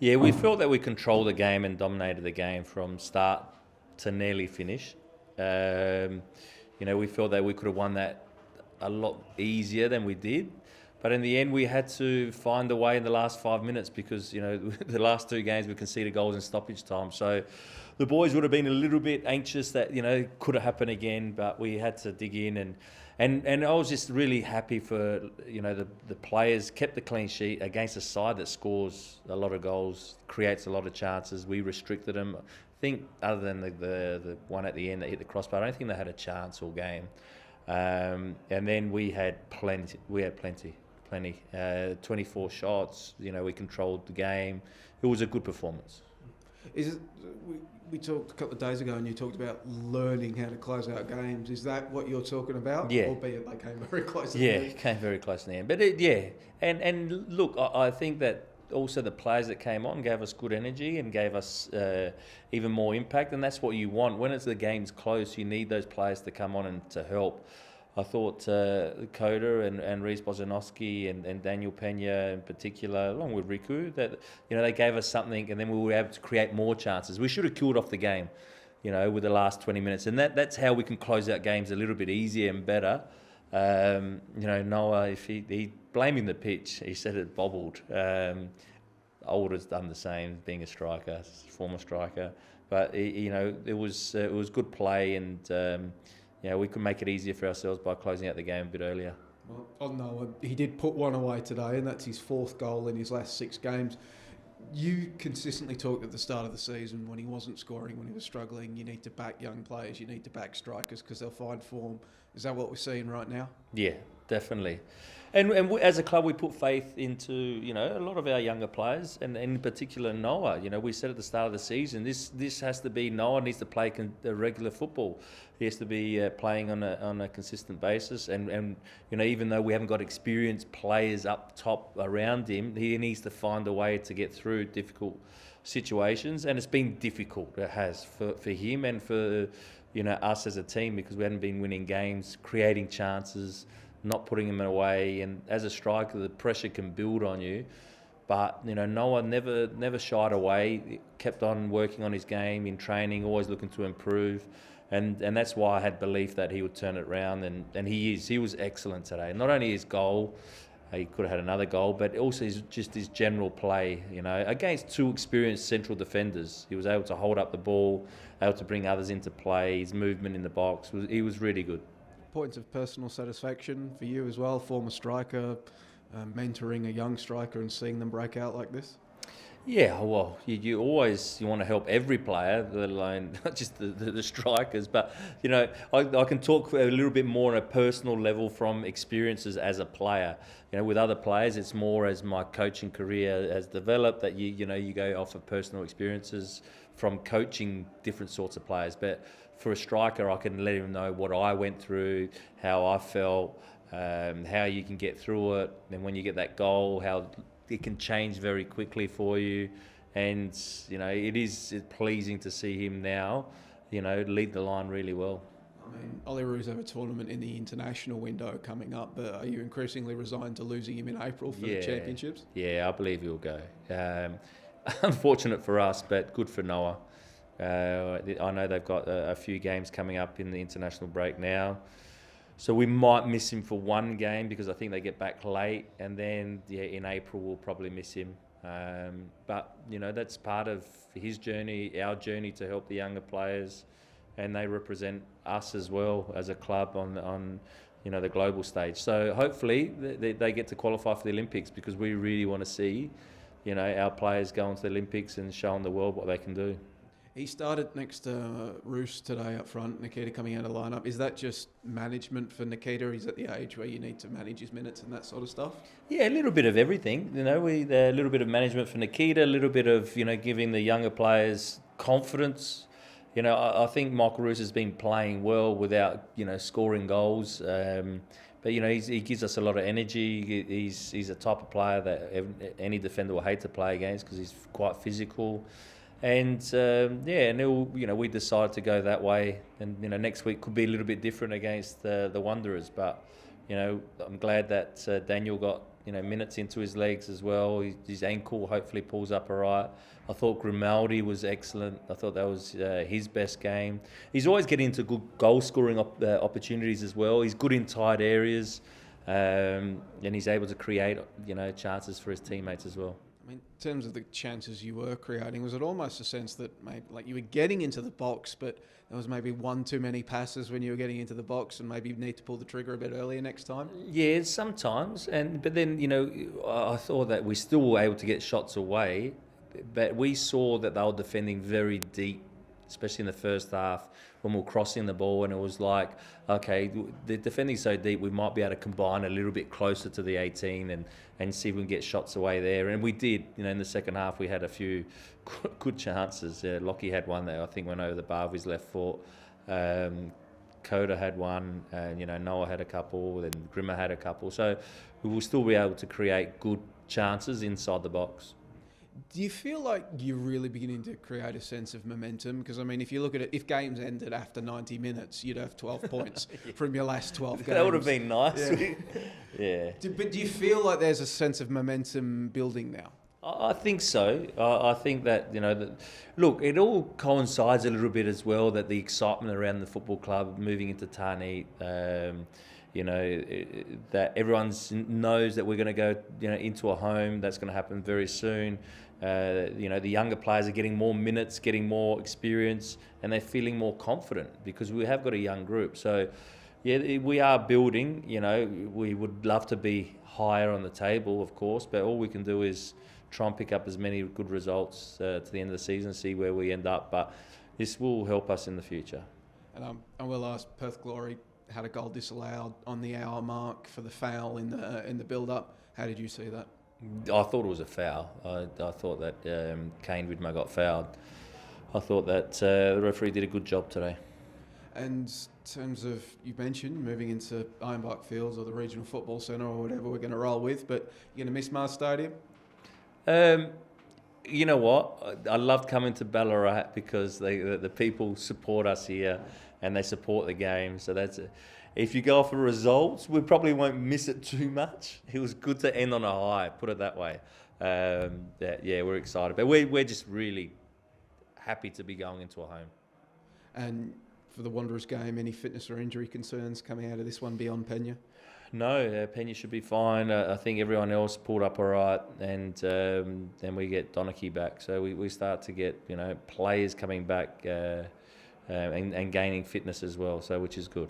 Yeah, we felt that we controlled the game and dominated the game from start to nearly finish. We felt that we could have won that a lot easier than we did. But in the end, we had to find a way in the last 5 minutes because, the last two games we conceded goals in stoppage time. So the boys would have been a little bit anxious that, could have happened again, but we had to dig in. And I was just really happy for, the players kept the clean sheet against a side that scores a lot of goals, creates a lot of chances. We restricted them. I think other than the one at the end that hit the crossbar, I don't think they had a chance all game. And then we had plenty. 24 shots. We controlled the game. It was a good performance. We talked a couple of days ago and you talked about learning how to close out games. Is that what you're talking about? Yeah. Albeit they came very close. Yeah, it came very close in the end. But and look, I think that also the players that came on gave us good energy and gave us even more impact, and that's what you want. When the game's close, you need those players to come on and to help. I thought Coda and Reece Bojanowski and Daniel Pena in particular, along with Riku, that they gave us something, and then we were able to create more chances. We should have killed off the game, with the last 20 minutes, and that's how we can close out games a little bit easier and better. Noah, if he blaming the pitch, he said it bobbled. I would have done the same, being a striker, former striker, but it was good play and. We could make it easier for ourselves by closing out the game a bit earlier. Well, on Noah, he did put one away today, and that's his fourth goal in his last 6 games. You consistently talked at the start of the season when he wasn't scoring, when he was struggling, you need to back young players, you need to back strikers because they'll find form. Is that what we're seeing right now? Yeah, definitely. And as a club, we put faith into, a lot of our younger players, and in particular Noah. We said at the start of the season, this has to be, Noah needs to play regular football. He has to be playing on a consistent basis. And even though we haven't got experienced players up top around him, he needs to find a way to get through difficult situations. And it's been difficult, it has, for him and for, us as a team, because we hadn't been winning games, creating chances, not putting them away, and as a striker, the pressure can build on you. But Noah never shied away. He kept on working on his game in training, always looking to improve, and that's why I had belief that he would turn it around, and he is. He was excellent today. Not only his goal, he could have had another goal, but also his general play. Against 2 experienced central defenders, he was able to hold up the ball, able to bring others into play. His movement in the box he was really good. Points of personal satisfaction for you as well, former striker, mentoring a young striker and seeing them break out like this? Yeah, well, you always want to help every player, let alone not just the strikers. But I can talk a little bit more on a personal level from experiences as a player. With other players, it's more as my coaching career has developed that you go off of personal experiences from coaching different sorts of players. But for a striker, I can let him know what I went through, how I felt, how you can get through it, and when you get that goal, how it can change very quickly for you. And it is pleasing to see him now lead the line really well. I mean, Olyroos have a tournament in the international window coming up, but are you increasingly resigned to losing him in April for the championships? Yeah, I believe he'll go. Unfortunate for us, but good for Noah. I know they've got a few games coming up in the international break now, so we might miss him for one game because I think they get back late, and then in April we'll probably miss him. But that's part of his journey, our journey to help the younger players, and they represent us as well as a club on the global stage. So hopefully they get to qualify for the Olympics, because we really want to see our players go into the Olympics and showing the world what they can do. He started next to Roos today up front, Nikita coming out of lineup. Is that just management for Nikita? He's at the age where you need to manage his minutes and that sort of stuff? Yeah, a little bit of everything. A little bit of management for Nikita, a little bit of, giving the younger players confidence. I think Michael Roos has been playing well without, scoring goals. But, he gives us a lot of energy. He's a type of player that any defender will hate to play against because he's quite physical. And we decided to go that way. And next week could be a little bit different against the Wanderers. But I'm glad that Daniel got minutes into his legs as well. His ankle hopefully pulls up all right. I thought Grimaldi was excellent. I thought that was his best game. He's always getting into good goal scoring opportunities as well. He's good in tight areas, and he's able to create chances for his teammates as well. I mean, in terms of the chances you were creating, was it almost a sense that maybe like you were getting into the box, but there was maybe one too many passes when you were getting into the box, and maybe you need to pull the trigger a bit earlier next time? Yeah, sometimes, but then I thought that we still were able to get shots away, but we saw that they were defending very deep, especially in the first half when we were crossing the ball, and it was like, okay, they're defending so deep, we might be able to combine a little bit closer to the 18 and see if we can get shots away there. And we did. In the second half, we had a few good chances. Lockie had one that I think went over the bar with his left foot. Coda had one, and Noah had a couple, and Grimmer had a couple. So we will still be able to create good chances inside the box. Do you feel like you're really beginning to create a sense of momentum? Because, I mean, if you look at it, if games ended after 90 minutes, you'd have 12 points from your last 12 games. That would have been nice. Yeah. Yeah. But do you feel like there's a sense of momentum building now? I think so. I think that, look, it all coincides a little bit as well, that the excitement around the football club moving into Tarneit, that everyone knows that we're going to go, into a home. That's going to happen very soon. The younger players are getting more minutes, getting more experience, and they're feeling more confident because we have got a young group. So, yeah, we are building. We would love to be higher on the table, of course, but all we can do is try and pick up as many good results to the end of the season, see where we end up. But this will help us in the future. And I will ask, Perth Glory had a goal disallowed on the hour mark for the foul in the build-up. How did you see that? I thought it was a foul. I thought that Kane Widmer got fouled. I thought that the referee did a good job today. And in terms of, you mentioned moving into Ironbark Fields or the Regional Football Centre or whatever we're going to roll with, but you're going to miss Mars Stadium? You know what? I loved coming to Ballarat because the people support us here and they support the game. So that's it. If you go off the results, we probably won't miss it too much. It was good to end on a high, put it that way. We're excited. But we're just really happy to be going into a home. And for the Wanderers game, any fitness or injury concerns coming out of this one beyond Pena? No, Pena should be fine. I think everyone else pulled up all right, and then we get Donachie back. So we start to get players coming back and gaining fitness as well. So which is good.